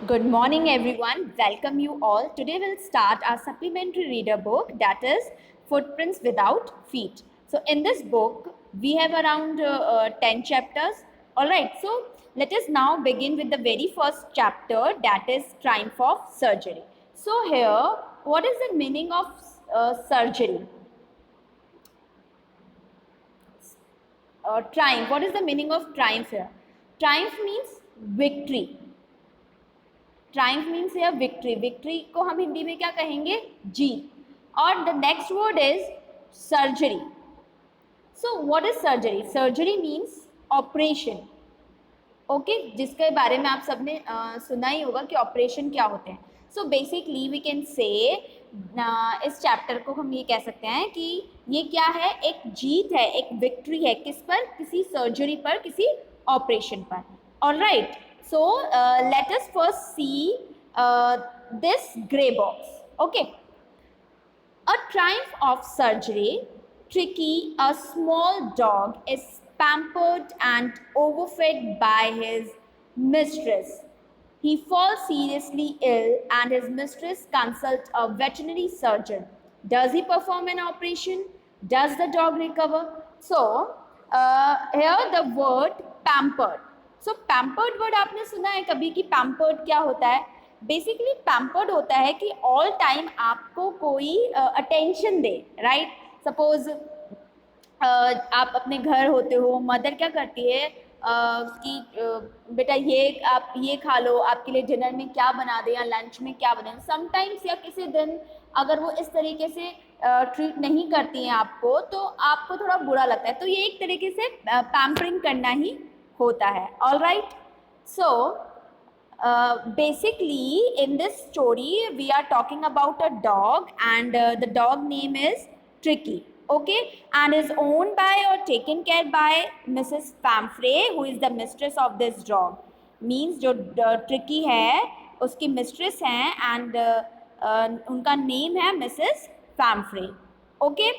Good morning, everyone. Welcome you all. Today we'll start our supplementary reader book, that is Footprints Without Feet. So, in this book, we have around 10 chapters. All right, so let us now begin with the very first chapter, that is Triumph of Surgery. So, here, what is the meaning of surgery? Triumph. What is the meaning of triumph here? Triumph means victory. Triumph means या victory. Victory को हम हिंदी में क्या कहेंगे? जीत. और the next word is surgery. So what is surgery? Surgery means operation. Okay, जिसके बारे में आप सबने सुना ही होगा कि ऑपरेशन क्या होते हैं. So basically we can say इस चैप्टर को हम ये कह सकते हैं कि ये क्या है? एक जीत है, एक विक्ट्री है. किस पर? किसी सर्जरी पर, किसी ऑपरेशन पर. Alright. So let us first see this gray box. Okay. A triumph of surgery. Tricky, a small dog, is pampered and overfed by his mistress. He falls seriously ill and his mistress consults a veterinary surgeon. Does he perform an operation? Does the dog recover? So, here the word pampered. So pampered word आपने सुना है कभी कि pampered क्या होता है? Basically pampered होता है कि ऑल टाइम आपको कोई अटेंशन दे. राइट. सपोज आप अपने घर होते हो, मदर क्या करती है कि बेटा ये आप ये खा लो, आपके लिए डिनर में क्या बना दें या लंच में क्या बना दें. समटाइम्स या किसी दिन अगर वो इस तरीके से ट्रीट नहीं करती हैं आपको, तो आपको थोड़ा बुरा लगता है. तो ये एक तरीके से पैम्परिंग करना ही होता है. All right. So basically in this story we are talking about a dog and the dog name is Tricky. Okay, and is owned by or taken care by Mrs. Pamphray, who is the mistress of this dog. Means जो tricky है उसकी mistress हैं and उनका name है Mrs पैम्फ्रे. Okay.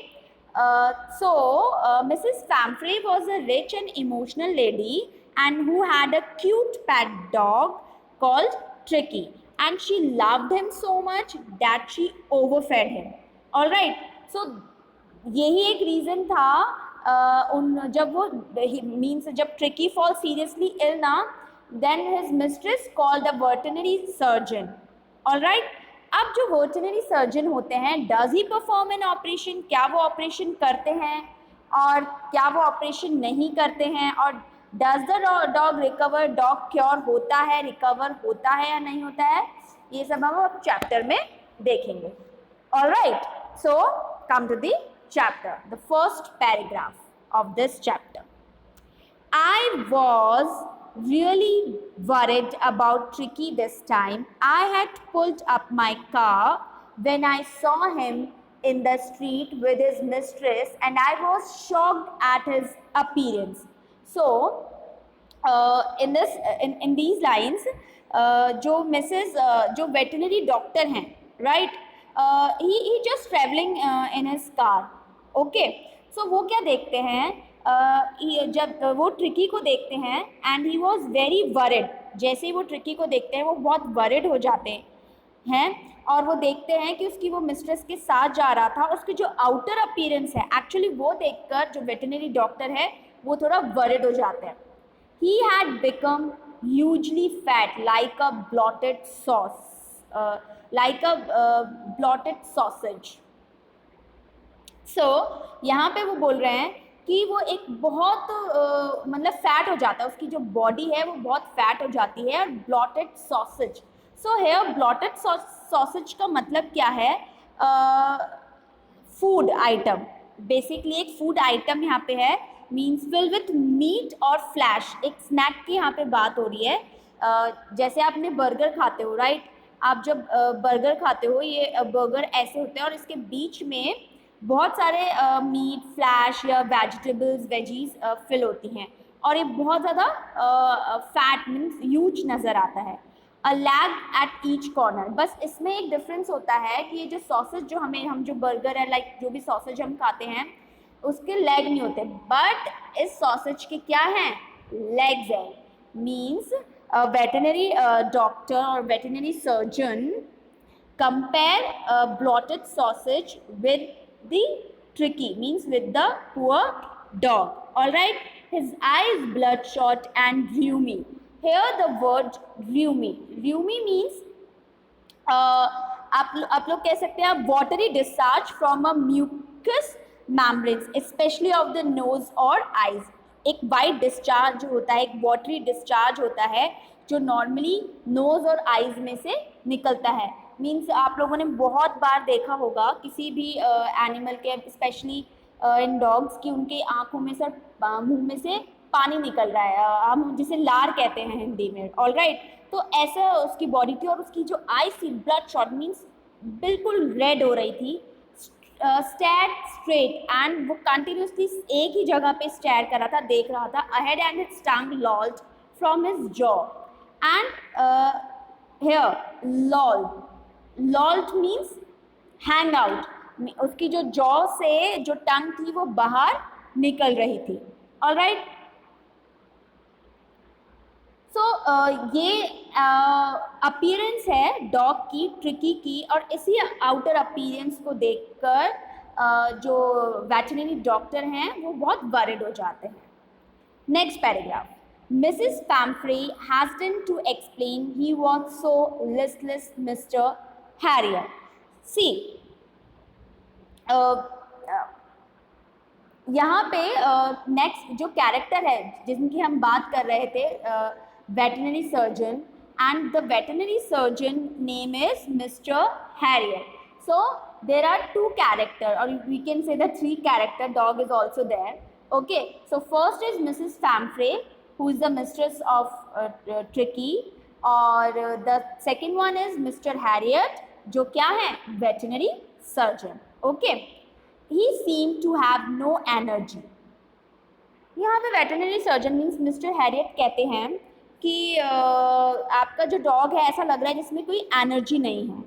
So Mrs. Pamphray was a rich and emotional lady and who had a cute pet dog called Tricky, and she loved him so much that she overfed him. All right. So यही एक reason था उन जब वो means जब tricky fall seriously ill ना, then his mistress call the veterinary surgeon. All right. अब जो वर्टिनरी सर्जन होते हैं, does he perform an operation? क्या वो ऑपरेशन करते हैं और क्या वो ऑपरेशन नहीं करते हैं? और does the dog recover? Dog cure होता है, रिकवर होता है या नहीं होता है? ये सब हम अब चैप्टर में देखेंगे. All right. So come to the chapter, the first paragraph of this chapter. I was really worried about Tricky this time. I had pulled up my car when I saw him in the street with his mistress and I was shocked at his appearance. So in these lines जो Mrs जो veterinary doctor हैं, right, he just traveling in his car. Okay. So वो क्या देखते हैं जब वो tricky को देखते हैं and he was very worried. जैसे ही वो ट्रिकी को देखते हैं वो बहुत वरिड हो जाते हैं और वो देखते हैं कि उसकी वो मिस्ट्रेस के साथ जा रहा था. उसकी जो आउटर अपीयरेंस है एक्चुअली वो देखकर जो वेटनरी डॉक्टर है वो थोड़ा वरिड हो जाते हैं. He had become hugely fat like a bloated sauce, like a bloated sausage. So यहाँ पे वो बोल रहे हैं कि वो एक बहुत मतलब फैट हो जाता है, उसकी जो बॉडी है वो बहुत फैट हो जाती है. और blotted sausage. So here blotted sausage का मतलब क्या है? Food item. बेसिकली एक फूड आइटम यहाँ पे है, मीन्स फिल विथ मीट और फ्लैश. एक स्नैक की यहाँ पे बात हो रही है. जैसे आपने बर्गर खाते हो, राइट. आप जब बर्गर खाते हो, ये बर्गर ऐसे होते हैं और इसके बीच में बहुत सारे मीट, फ्लैश या वेजिटेबल्स, वेजीज फिल होती हैं और ये बहुत ज़्यादा फैट मीन्स ह्यूज नज़र आता है. A lag at each corner. बस इसमें एक डिफरेंस होता है कि ये जो सॉसेज जो हम जो बर्गर है, लाइक जो भी सॉसेज हम खाते हैं उसके लेग नहीं होते, बट इस सॉसेज के क्या हैं? लेग्स हैं. Means veterinary doctor or veterinary surgeon compare blotted sausage with the tricky, means with the poor dog. All right, his eyes bloodshot and rheumy. Here the word rheumy means आप लोग कह सकते हैं watery discharge from a mucous membranes, especially of the nose और eyes. एक white discharge होता है, एक वाटरी डिस्चार्ज होता है जो नॉर्मली नोज और आईज में से निकलता है. मीन्स आप लोगों ने बहुत बार देखा होगा किसी भी एनिमल के, स्पेशली इन डॉग्स की, उनके आँखों में से मुंह में से पानी निकल रहा है, हम जिसे लार कहते हैं हिंदी में. ऑल राइट, तो ऐसा उसकी बॉडी थी और उसकी जो आई थी ब्लड शॉट, मीन्स बिल्कुल रेड हो रही थी. स्टेयर स्ट्रेट एंड वो कंटिन्यूसली एक ही जगह पे स्टेयर कर रहा था, देख रहा था ahead, and his tongue lolled from his jaw and here lolled means hang out. उसकी जो जॉ से जो टंग थी वो बाहर निकल रही थी. ऑलराइट, सो ये अपीयरेंस है डॉग की, ट्रिकी की, और इसी आउटर अपीयरेंस को देखकर जो वेटरनरी डॉक्टर हैं वो बहुत वरिड हो जाते हैं. Next paragraph. Mrs Pumphrey hastened to explain he was so listless mister Herriot. See यहाँ पे नेक्स्ट जो कैरेक्टर है जिनकी हम बात कर रहे थे, veterinary surgeon, and the veterinary surgeon name is Mr. Harrier. So there are two character, or we can say the three character. Dog is also there. Okay, so first is Mrs. Famfrey, who is the mistress of Tricky, और the second one is Mr. Harriet, जो क्या है, veterinary surgeon. Okay, he seemed to have no energy. यहाँ पे veterinary surgeon means Mr. Harriet कहते हैं कि आपका जो डॉग है ऐसा लग रहा है जिसमें कोई एनर्जी नहीं है.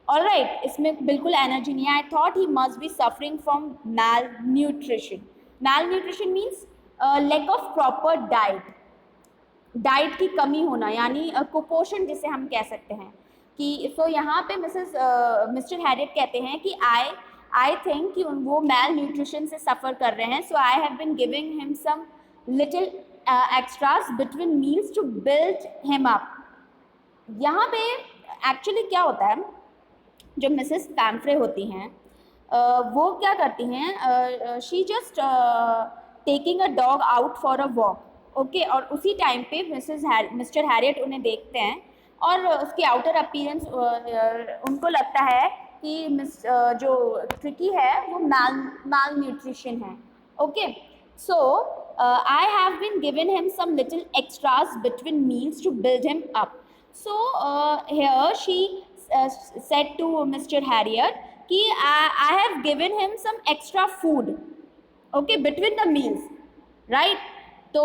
ऑल राइट, इसमें बिल्कुल एनर्जी नहीं है. I thought he must be suffering from malnutrition. Malnutrition means lack of proper diet की कमी होना, यानी कुपोषण जिसे हम कह सकते हैं. कि सो यहाँ पे मिस्टर हैरियट कहते हैं कि आई थिंक कि वो मैल न्यूट्रिशन से सफ़र कर रहे हैं. So I have been giving him some little extras between meals to build him up. यहाँ पे एक्चुअली क्या होता है, जो मिसेस पैम्फ्रे होती हैं वो क्या करती हैं, she just taking a dog out for a walk. Okay, और उसी टाइम पे मिस्टर हैरियट उन्हें देखते हैं और उसकी आउटर अपीयरेंस उनको लगता है कि जो ट्रिकी है वो माल न्यूट्रिशन है. Okay, so I have been given him some little extras between meals to build him up. So here she said to Mr. Harrier कि I have given him some extra food, okay, between the meals, right? तो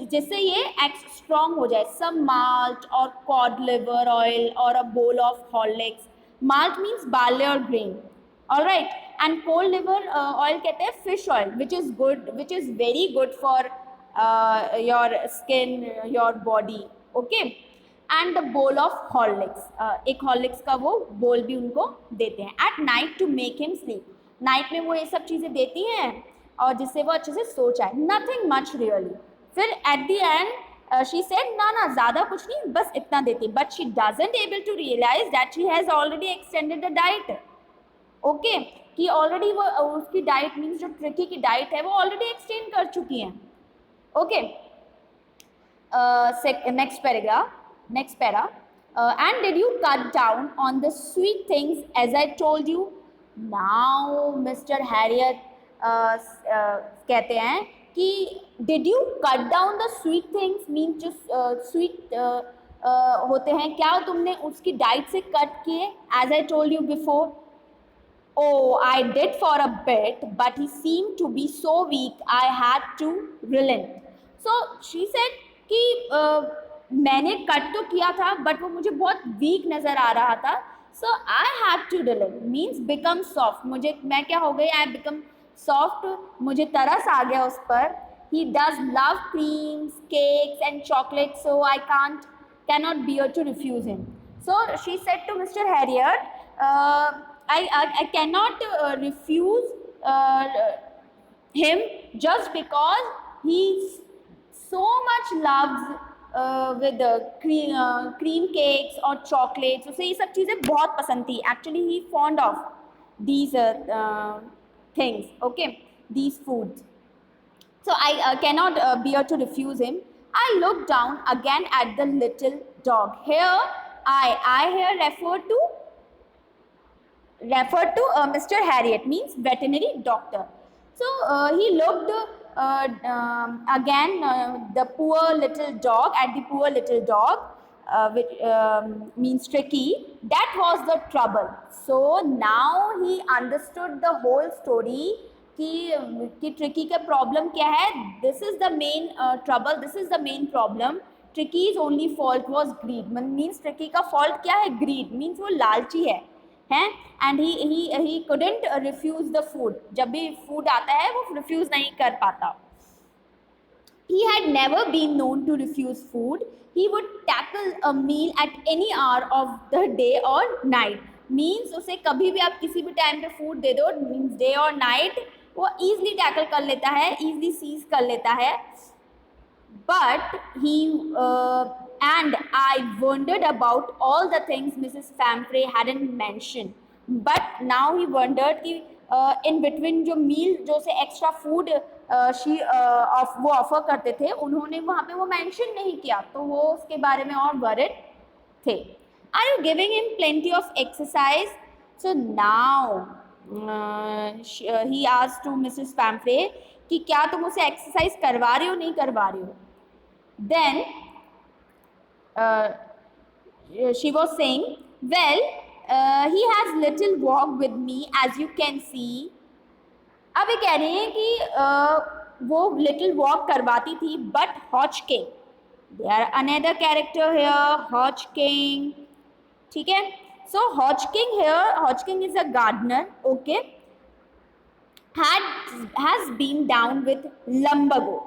जिससे ये strong हो जाए, some malt or cod liver oil or a bowl of Horlicks. Malt means barley or grain. All right, and cold liver oil कहते हैं fish oil, which is very good for your skin, your body. Okay, and the bowl of Horlicks, एक Horlicks का वो bowl भी उनको देते हैं at night to make him sleep. Night में वो ये सब चीज़ें देती हैं और जिससे वो अच्छे से सो जाए. Nothing much really. फिर at the end she said ना ज़्यादा कुछ नहीं, बस इतना देती. But she doesn't able to realise that she has already extended the diet. Okay, कि ऑलरेडी वो उसकी डाइट मीन्स जो ट्रिकी की डाइट है वो ऑलरेडी एक्सटेंड कर चुकी हैं. Okay, next paragraph, next para. And did you cut down on the sweet things as I told you. Now mister Herriot कहते हैं कि did you cut down the sweet things, means जो sweet होते हैं, क्या तुमने उसकी डाइट से कट किए as I told you before. Oh, I did for a bit, but he seemed to be so weak, I had to relent. So she said कि मैंने कट तो किया था बट वो मुझे बहुत वीक नज़र आ रहा था. So I had to relent means become soft. मैं क्या हो गई, I become soft, मुझे तरस आ गया उस पर. He does love creams, cakes, and chocolates, so I cannot bear to refuse him. So she said to Mr. Harriet, I cannot refuse him just because he so much loves with the cream cakes or chocolates. उसे ये सब चीज़ें बहुत पसंद थी. Actually, he fond of these things. Okay, these foods. So I cannot bear to refuse him. I looked down again at the little dog. Here, I here referred to Mr. Harriet, means veterinary doctor. So he looked again the poor little dog at the poor little dog, which means Tricky. That was the trouble. So now he understood the whole story कि Tricky का problem क्या है. This is the main trouble, this is the main problem. Tricky's only fault was greed. Means Tricky का fault क्या है? Greed. Means वो लालची है. And he couldn't refuse the food. जब भी फूड आता है वो रिफ्यूज नहीं कर पाता. He had never been known to refuse food. He would tackle a meal at any hour of the day or night. Means उसे कभी भी आप किसी भी टाइम पे फूड दे दो, मीन्स डे और नाइट, वो ईजिली टैकल कर लेता है, ईजिली सीज कर लेता है. But he and I wondered about all the things Mrs. Famfrey hadn't mentioned. But now he wondered कि in between जो मील जो से एक्स्ट्रा फूड वो ऑफर करते थे, उन्होंने वहाँ पे वो मेंशन नहीं किया, तो वो उसके बारे में और वरिड थे. Are you giving him plenty of exercise? So now he asked to Mrs. Famfrey कि क्या तुम उसे एक्सरसाइज करवा रही हो, नहीं करवा रही हो. Then she was saying, well, he has little walk with me as you can see. अब ये कह रही हैं कि वो लिटिल वॉक करवाती थी. But Hodgkin, there another character here, Hodgkin. ठीक है. So Hodgkin here, Hodgkin is a gardener. Okay. has been down with lumbago.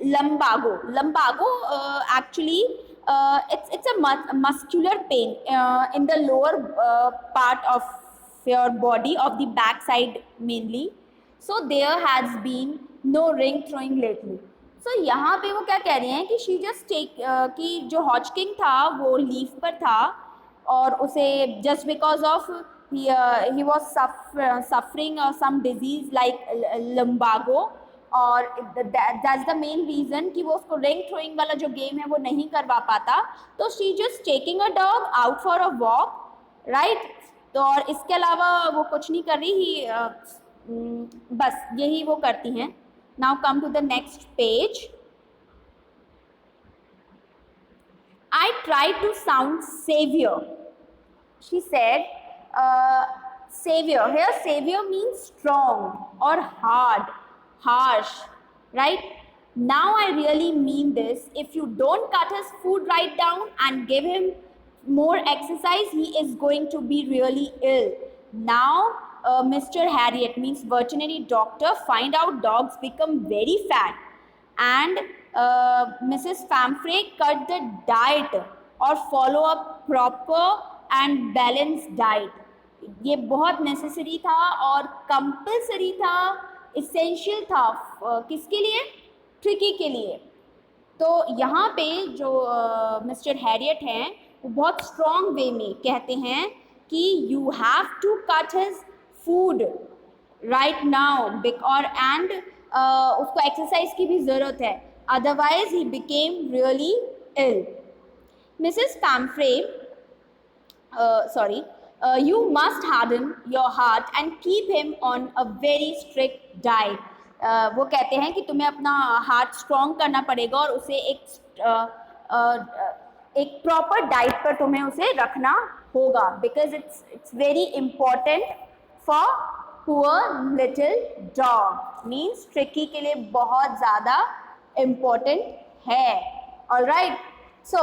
Lumbago actually it's a muscular pain in the lower part of your body, of the back side mainly. So there has been no ring throwing lately. So यहाँ पे वो क्या कह रही हैं कि she just take कि जो हॉचकिंग था वो लीफ पर था, और उसे just because of he was suffering some disease like lumbago, और that's the main reason कि वो उसको रिंग थ्रोइंग वाला जो गेम है वो नहीं करवा पाता. तो she just taking a dog out for a walk, right? तो और इसके अलावा वो कुछ नहीं कर रही. बस यही वो करती हैं. Now come to the next page. I tried to sound savior. She said, savior. Here savior means strong or hard, harsh, right? Now I really mean this. If you don't cut his food right down and give him more exercise, he is going to be really ill. Now Mr. Harriet, means veterinary doctor, find out dogs become very fat, and Mrs. Famfrey cut the diet or follow a proper and balanced diet. ये बहुत necessary था और compulsory था, essential था. किसके लिए? Tricky के लिए. तो यहाँ पे जो मिस्टर हैरियट हैं वो बहुत स्ट्रॉन्ग वे में कहते हैं कि you have to cut his food right now, और एंड उसको एक्सरसाइज की भी ज़रूरत है, otherwise he became really ill. Mrs Pumphrey, you must harden your heart and keep him on a very strict diet. वो कहते हैं कि तुम्हें अपना हार्ट स्ट्रॉन्ग करना पड़ेगा और उसे एक प्रॉपर डाइट पर तुम्हें उसे रखना होगा, because it's very important for poor little dog. Means tricky के लिए बहुत ज़्यादा इम्पॉर्टेंट है. Alright. So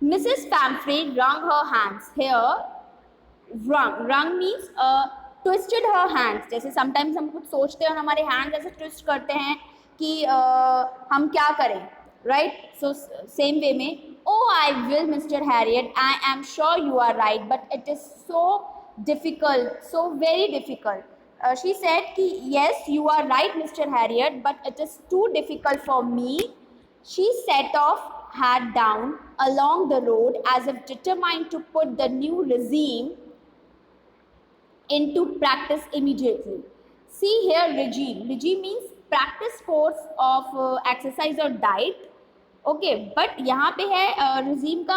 Mrs. Famfrey wrung her hands. Here, wrung means twisted her hands, जैसे समटाइम्स हम कुछ सोचते हैं और हमारे हैंड्स ऐसे ट्विस्ट करते हैं कि हम क्या करें, राइट? सो सेम वे में, oh I will mister Herriot, I am sure you are right but it is so difficult, so very difficult. She said ki, yes, you are right, Mr. Harriet, but it is too difficult for me. She set off, hat down, along the road as if determined to put the new regime into practice immediately. See here, regime. Regime means practice course of exercise or diet. Okay, but यहाँ पे है regime का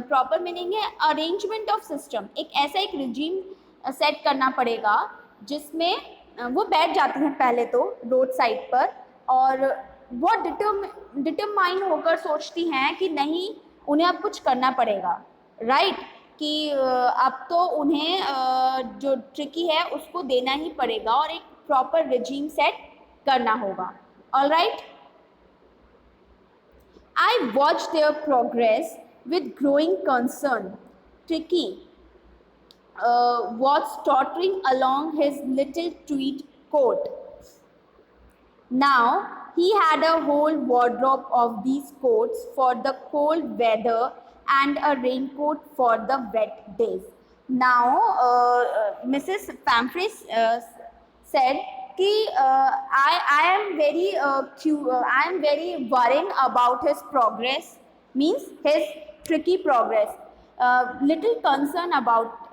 proper meaning है arrangement of system. एक ऐसा एक regime set करना पड़ेगा जिसमें वो बैठ जाती हैं पहले तो रोड साइड पर और बहुत डिटरमाइन होकर सोचती हैं कि नहीं, उन्हें अब कुछ करना पड़ेगा, राइट? कि अब तो उन्हें जो ट्रिकी है उसको देना ही पड़ेगा और एक प्रॉपर रिजीम सेट करना होगा। Alright, I watched their progress with growing concern. Tricky was tottering along his little tweed coat. Now he had a whole wardrobe of these coats for the cold weather and a raincoat for the wet days. Now Mrs. Pamphray said कि I am very worrying about his progress, means his tricky progress. Little concern about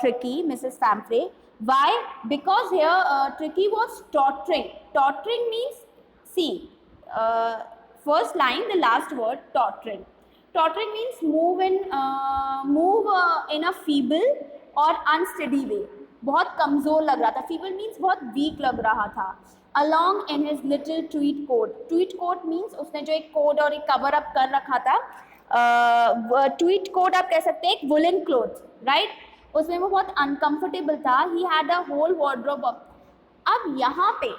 Tricky, Mrs. Pamphray. Why? Because here Tricky was tottering. Tottering means, see, first line, the last word, tottering. Tottering means move in a feeble or unsteady way. बहुत कमज़ोर लग रहा था। Feeble means बहुत week लग रहा था। Along in his little tweed coat. Tweed coat means उसने जो एक कोट और एक कवर अप कर रखा था, ट्वीट कोट आप कह सकते हैं एक वुलन क्लोथ, राइट? उसमें वो बहुत अनकंफर्टेबल था। He had a whole wardrobe up. अब यहाँ पे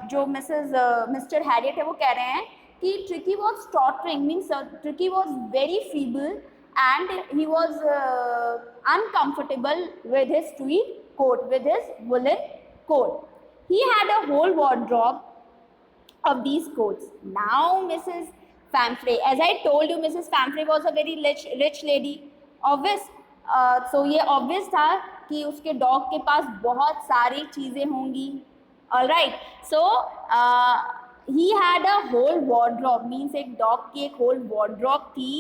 जो मिस्टर हैरियट है वो कह रहे हैं कि Tricki was tottering, means Tricki was very feeble and he was uncomfortable with his tweed coat, with his woolen coat. He had a whole wardrobe of these coats. Now Mrs. Pamphray, as I told you, Mrs. Pamphray was a very rich lady. Obvious, so ये obvious था कि उसके dog के पास बहुत सारी चीज़ें होंगी। All right, so he had a whole wardrobe, means एक dog की एक whole wardrobe थी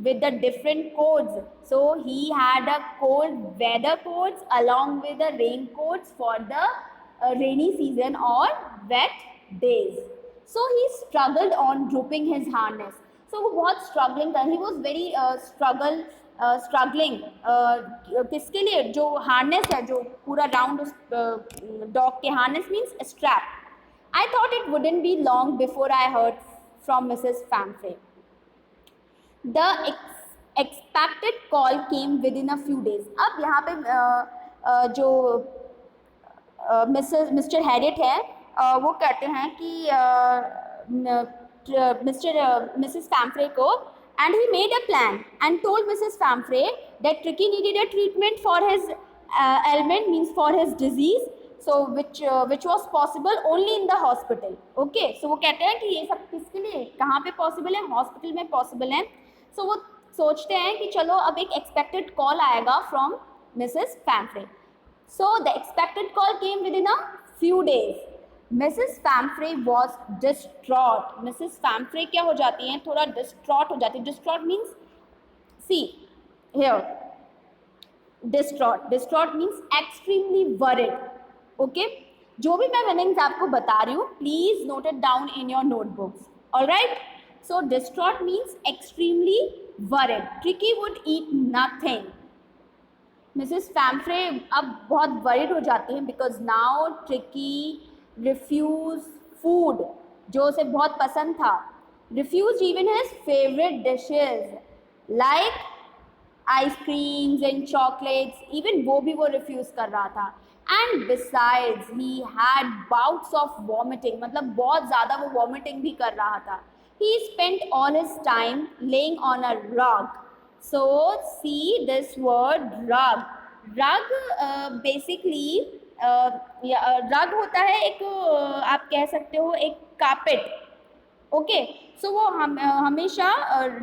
with the different coats. So he had a cold weather coats along with the raincoats for the rainy season or wet days. So he struggled on drooping his harness. So वो बहुत struggling था। He was very struggling किसके लिए? जो harness है, जो पूरा round उस dog के harness means strap. I thought it wouldn't be long before I heard from Mrs. Pamphray. The expected call came within a few days. अब यहाँ पे जो मिस्टर हैरियट है वो कहते हैं कि मिसेस पैम्फ्रे को, and he made a plan and told Mrs. Pamphray that Tricky needed a treatment for his ailment, means for his disease, so which was possible only in the hospital. Okay, so वो कहते हैं कि ये सब किसके लिए, कहाँ पे पॉसिबल है? हॉस्पिटल में पॉसिबल है। सो वो सोचते हैं कि चलो अब एक एक्सपेक्टेड कॉल आएगा from Mrs पैम्फ्रे। So the expected call came with in a few days. Mrs पैम्फ्रे was distraught. Mrs पैम्फ्रे क्या हो जाती हैं? थोड़ा डिस्ट्रॉट हो जाती है। Distraught means, see here, distraught means extremely worried. Okay, जो भी मैं मीनिंग्स आपको बता रही हूँ, please note it down in your notebooks. Alright, so distraught means extremely worried. Tricky would eat nothing. Mrs. Pamphray अब बहुत worried हो जाती हैं because now Tricky refused food जो उसे बहुत पसंद था, refused even his favorite dishes like ice creams and chocolates, even वो भी वो refuse कर रहा था। And besides he had bouts of vomiting, मतलब बहुत ज़्यादा वो vomiting भी कर रहा था। He spent all his time laying on a rug. So see this word rug. रग बेसिकली रग होता है एक आप कह सकते हो एक कार्पेट। ओके, सो वो हमेशा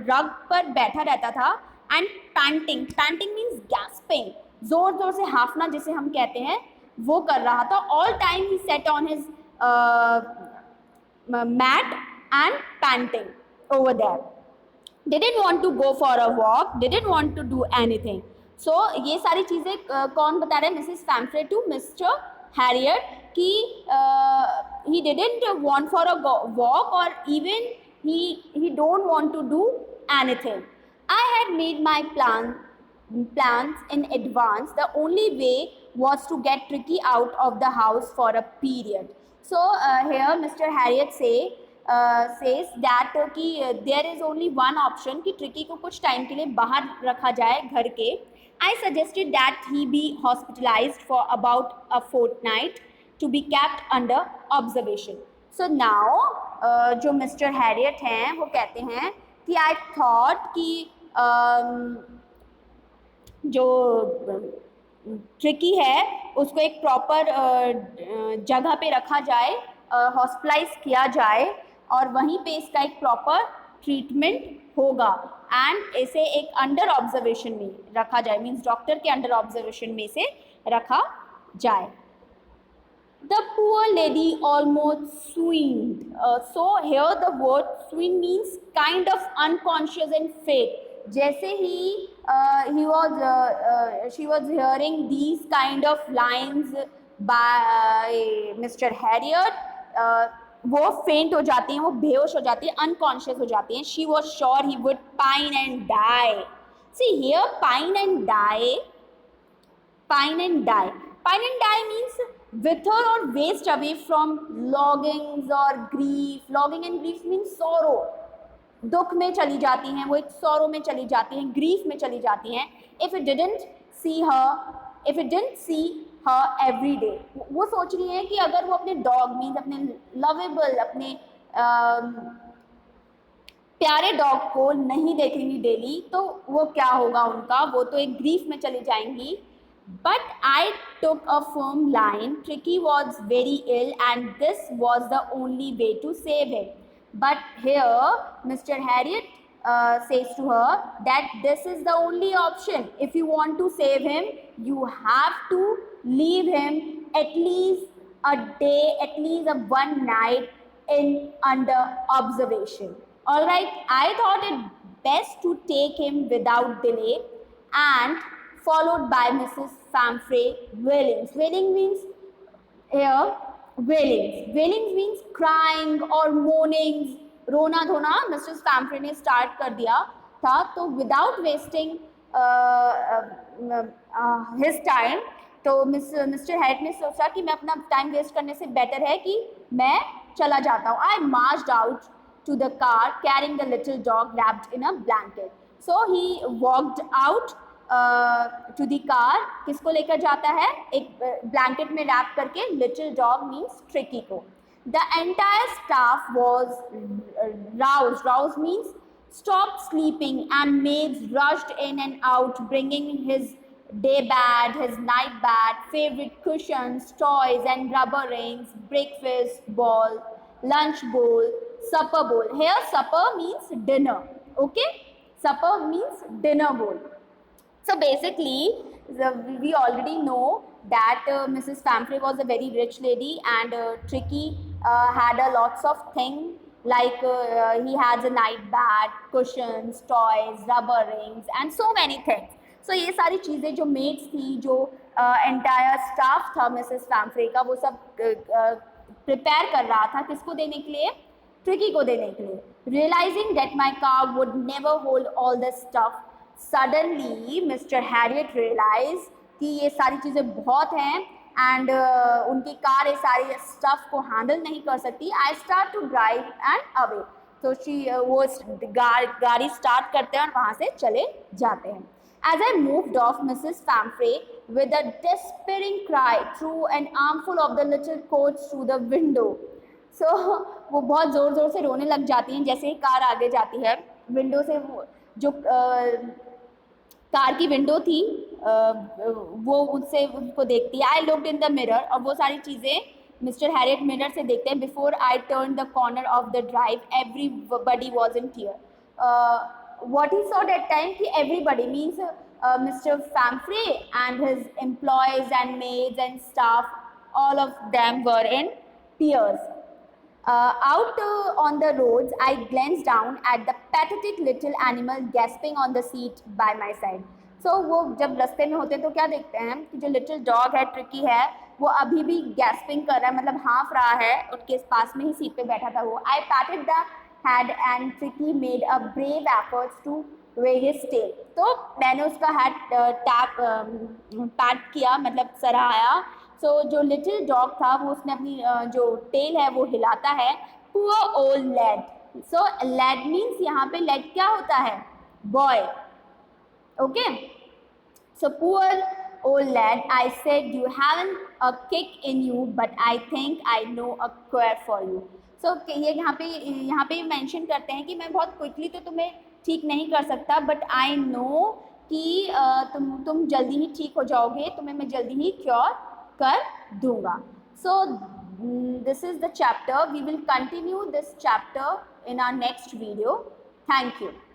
रग पर बैठा रहता था। And painting, painting means gasping, जोर जोर से हाफना जिसे हम कहते हैं, वो कर रहा था। All time he sat on his mat and panting over there, didn't want to go for a walk, didn't want to do anything. So ये सारी चीज़ें कौन बता रहे हैं? मिसेस फैम्फ्रे टू मिस्टर हैरियट कि he didn't want for a walk or even he don't want to do anything. I had made my plans in advance. The only way was to get Tricky out of the house for a period. So here Mr. Harriet says that कि there is only one option कि tricky को कुछ time के लिए बाहर रखा जाए घर के. I suggested that he be hospitalized for about a fortnight to be kept under observation. So now जो मिस्टर हैरियट हैं वो कहते हैं कि I thought कि जो ट्रिकी है उसको एक प्रॉपर जगह पे रखा जाए, हॉस्पिटलाइज किया जाए और वहीं पे इसका एक प्रॉपर ट्रीटमेंट होगा एंड इसे एक अंडर ऑब्जर्वेशन में रखा जाए, मीन्स डॉक्टर के अंडर ऑब्जर्वेशन में इसे रखा जाए. The poor lady almost swooned. So here the word swoon means kind of unconscious and faint. जैसे ही she was hearing these kind of lines by Mr. Harriet, वो फेंट हो जाती हैं, वो बेहोश हो जाती है, अनकॉन्शियस हो जाती हैं. She was sure he would pine and die. See here, pine and die. Pine and die. Pine and die means wither or waste away from longings or grief. Longing and grief means sorrow. दुख में चली जाती हैं, वो एक sorrow में चली जाती हैं, ग्रीफ में चली जाती हैं. If it didn't see her every day, वो सोच रही हैं कि अगर वो अपने डॉग मीन्स अपने लवेबल, अपने प्यारे डॉग को नहीं देखेंगी डेली तो वो क्या होगा उनका, वो तो एक ग्रीफ में चली जाएंगी. But I took a firm line. Tricky was very ill and this was the only way to save him. But here Mr. Harriet says to her that this is the only option. If you want to save him, you have to leave him at least a day, at least a one night in under observation. All right, I thought it best to take him without delay and followed by Mrs. Famfrey wailings. Wailing means here wailings. Wailings means crying or moanings. रोना धोना Mrs फैम्फ्रे ने start कर दिया था. तो without wasting his time, तो mister Harriet ने सोचा कि मैं अपना टाइम वेस्ट करने से बेटर है कि मैं चला जाता हूँ. I marched out to the car carrying the little dog wrapped in a blanket. So he walked out to the car. किसको लेकर जाता है? एक ब्लैंकेट में रैप करके, little dog means Tricky को. The entire staff was roused. Roused means stopped sleeping and maids rushed in and out bringing his day bed, his night bed, favorite cushions, toys and rubber rings, breakfast bowl, lunch bowl, supper bowl. Here supper means dinner. Okay, supper means dinner bowl. So basically we already know that Mrs. Famfrey was a very rich lady and Tricky had a lots of things like he has a night bed, cushions, toys, rubber rings and so many things. So ये सारी चीज़ें जो maids थी, जो entire staff था Mrs फैम्फ्रे का, वो सब प्रिपेयर कर रहा था किसको देने के लिए? ट्रिकी को देने के लिए. Realizing that my car would never hold all the stuff, suddenly Mr. Harriet realized कि ये सारी चीज़ें बहुत हैं एंड उनकी कार ये सारी स्टफ को हैंडल नहीं कर सकती. I start to drive and away. तो वो गाड़ी स्टार्ट करते हैं और वहाँ से चले जाते हैं. As I moved off, Mrs. Famfrey, with a despairing cry, threw an armful of the little coats through the window. So वो बहुत ज़ोर ज़ोर से रोने लग जाती हैं जैसे ही कार आगे जाती है. विंडो से वो जो कार की विंडो थी, वो उससे उसको देखती है। I looked in the mirror, और वो सारी चीज़ें मिस्टर हैरियट मिरर से देखते हैं। Before I turn the corner of the drive everybody was in tear. What he saw that time कि everybody means Mr. Famfrey and his employees and maids and staff, all of them were in tears. Out on the roads, I glanced down at the pathetic little animal gasping on the seat by my side. So वो जब रास्ते में होते तो क्या देखते हैं कि जो लिटिल डॉग है, ट्रिकी है, वो अभी भी गैस्पिंग कर रहा है, मतलब हाँफ रहा है, उनके पास में ही सीट पे बैठा था वो। I patted the head and Tricki made a brave efforts to wag his tail. तो मैंने उसका हेड पैट किया, मतलब सराहाया। सो जो लिटिल डॉग था वो उसने अपनी जो टेल है वो हिलाता है। पुअर ओल्ड लैड, सो लैड मीन्स यहाँ पे लैड क्या होता है, boy, okay. So poor old lad, I said, you haven't a kick in you, but I think I know a cure for you. So ये यहाँ पे मेंशन करते हैं कि मैं बहुत क्विकली तो तुम्हें ठीक नहीं कर सकता, बट आई नो कि तुम जल्दी ही ठीक हो जाओगे, तुम्हें मैं जल्दी ही क्योर कर दूंगा। So this is the chapter, we will continue this chapter in our next video. Thank you.